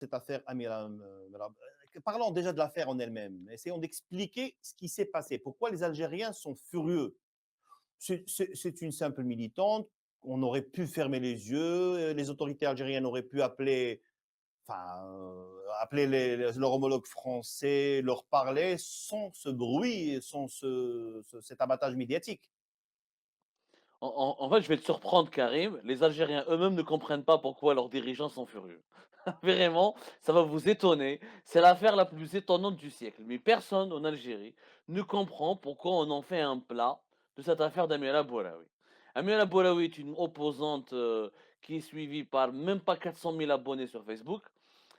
cette affaire Amir parlons déjà de l'affaire en elle-même. Essayons d'expliquer ce qui s'est passé. Pourquoi les Algériens sont furieux? C'est une simple militante. On aurait pu fermer les yeux. Les autorités algériennes auraient pu appeler, enfin, appeler leur homologue français, leur parler sans ce bruit, sans cet abattage médiatique. En fait, je vais te surprendre, Karim. Les Algériens eux-mêmes ne comprennent pas pourquoi leurs dirigeants sont furieux. Vraiment, ça va vous étonner. C'est l'affaire la plus étonnante du siècle. Mais personne en Algérie ne comprend pourquoi on en fait un plat de cette affaire d'Amira Bouraoui. Amira Bouraoui est une opposante qui est suivie par même pas 400 000 abonnés sur Facebook.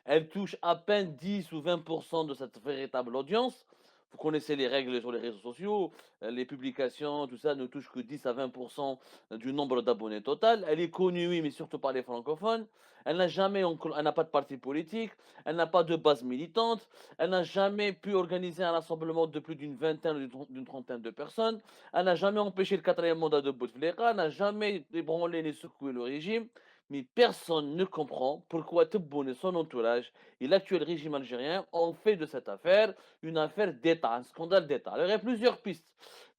Elle touche à peine 10 ou 20% de cette véritable audience. Vous connaissez les règles sur les réseaux sociaux, les publications, tout ça ne touche que 10 à 20% du nombre d'abonnés total. Elle est connue, oui, mais surtout par les francophones. Elle n'a pas de parti politique, elle n'a pas de base militante, elle n'a jamais pu organiser un rassemblement de plus d'une vingtaine ou d'une trentaine de personnes, elle n'a jamais empêché le quatrième mandat de Bouteflika, elle n'a jamais ébranlé ni secoué le régime. Mais personne ne comprend pourquoi Tebboune et son entourage et l'actuel régime algérien ont fait de cette affaire une affaire d'État, un scandale d'État. Alors, il y a plusieurs pistes.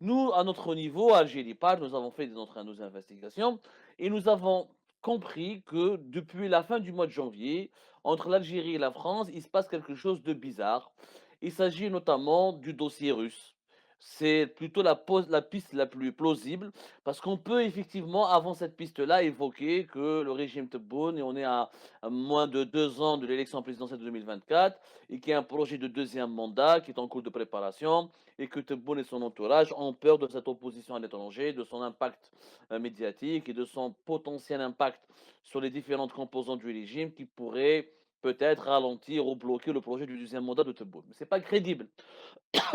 Nous, à notre niveau, à Algérie Par, nous avons fait nos investigations et nous avons compris que depuis la fin du mois de janvier, entre l'Algérie et la France, il se passe quelque chose de bizarre. Il s'agit notamment du dossier russe. C'est plutôt la piste la plus plausible parce qu'on peut effectivement, avant cette piste-là, évoquer que le régime Tebboune, et on est à moins de 2 ans de l'élection présidentielle de 2024, et qu'il y a un projet de deuxième mandat qui est en cours de préparation, et que Tebboune et son entourage ont peur de cette opposition à l'étranger, de son impact médiatique et de son potentiel impact sur les différentes composantes du régime qui pourraient peut-être ralentir ou bloquer le projet du deuxième mandat de Tebboune. Mais ce n'est pas crédible.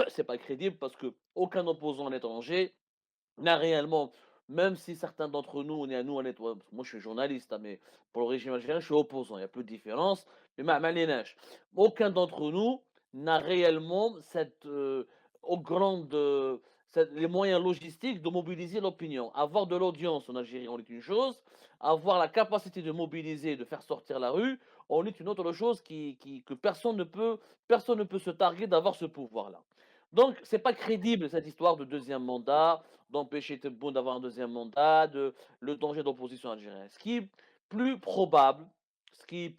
C'est pas crédible parce que aucun opposant à l'étranger n'a réellement, même si certains d'entre nous, on est à nous, on est, moi je suis journaliste, hein, mais pour le régime algérien, je suis opposant, il y a peu de différence, mais aucun d'entre nous n'a réellement les moyens logistiques de mobiliser l'opinion. Avoir de l'audience en Algérie, on est une chose, avoir la capacité de mobiliser, de faire sortir la rue, on est une autre chose que personne ne peut se targuer d'avoir ce pouvoir-là. Donc, c'est pas crédible cette histoire de deuxième mandat, d'empêcher Tebboune d'avoir un deuxième mandat, le danger d'opposition algérienne. Ce qui est plus probable, et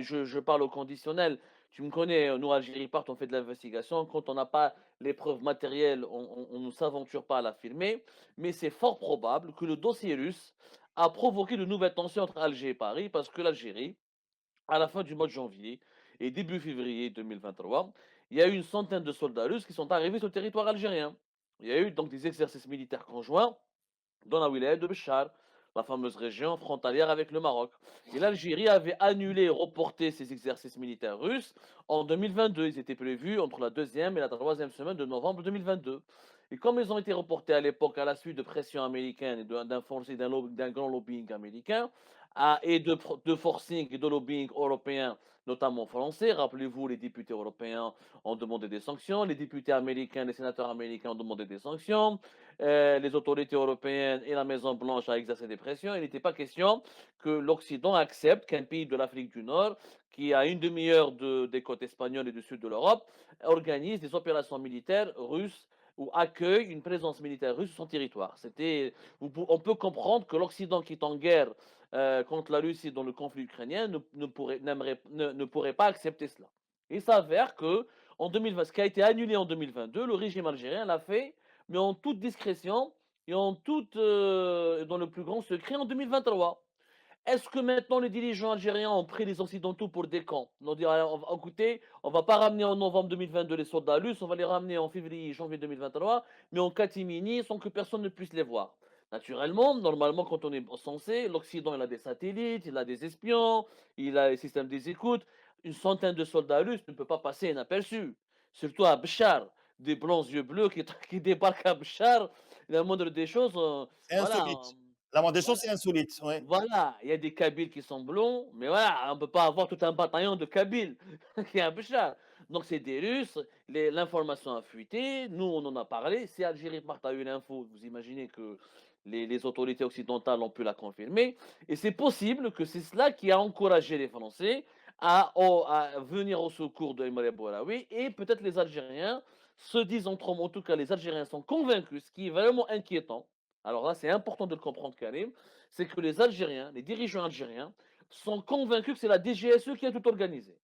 je parle au conditionnel, tu me connais, nous, Algérie Part, on fait de l'investigation, quand on n'a pas les preuves matérielles, on ne s'aventure pas à l'affirmer, mais c'est fort probable que le dossier russe a provoqué de nouvelles tensions entre Alger et Paris, parce que l'Algérie, à la fin du mois de janvier et début février 2023, il y a eu une centaine de soldats russes qui sont arrivés sur le territoire algérien. Il y a eu donc des exercices militaires conjoints dans la wilaya de Béchar, la fameuse région frontalière avec le Maroc. Et l'Algérie avait annulé et reporté ces exercices militaires russes en 2022. Ils étaient prévus entre la deuxième et la troisième semaine de novembre 2022. Et comme ils ont été reportés à l'époque à la suite de pressions américaines et d'un grand lobbying américain, et de forcing et de lobbying européen, notamment français, rappelez-vous, les députés européens ont demandé des sanctions, les députés américains, les sénateurs américains ont demandé des sanctions, les autorités européennes et la Maison-Blanche a exercé des pressions. Il n'était pas question que l'Occident accepte qu'un pays de l'Afrique du Nord, qui est à une demi-heure des côtes espagnoles et du sud de l'Europe, organise des opérations militaires russes ou accueille une présence militaire russe sur son territoire. On peut comprendre que l'Occident qui est en guerre contre la Russie dans le conflit ukrainien ne pourrait pas accepter cela. Il s'avère que en 2020, ce qui a été annulé en 2022, le régime algérien l'a fait mais en toute discrétion et dans le plus grand secret en 2023. Est-ce que maintenant les dirigeants algériens ont pris les Occidentaux pour des camps? On dit, ah, écoutez, on va pas ramener en novembre 2022 les soldats russes, on va les ramener en février, janvier 2023, mais en catimini sans que personne ne puisse les voir. Naturellement, normalement, quand on est censé, l'Occident, il a des satellites, il a des espions, il a les systèmes des écoutes. Une centaine de soldats russes ne peut pas passer inaperçu. Surtout à Béchar, des blancs yeux bleus qui débarquent à Béchar, la moindre des choses, C'est voilà, insolite. La moindre des choses, voilà. c'est insolite. Ouais. Voilà, il y a des Kabyles qui sont blonds, mais voilà, on ne peut pas avoir tout un bataillon de Kabyles qui est un peu cher. Donc c'est des Russes, l'information a fuité, nous on en a parlé, si Algérie Part a eu l'info, vous imaginez que les autorités occidentales ont pu la confirmer, et c'est possible que c'est cela qui a encouragé les Français à venir au secours de Emre Bolawi et peut-être les Algériens se disent entre eux, en tout cas les Algériens sont convaincus, ce qui est vraiment inquiétant. Alors là, c'est important de le comprendre, Karim, c'est que les Algériens, les dirigeants algériens, sont convaincus que c'est la DGSE qui a tout organisé.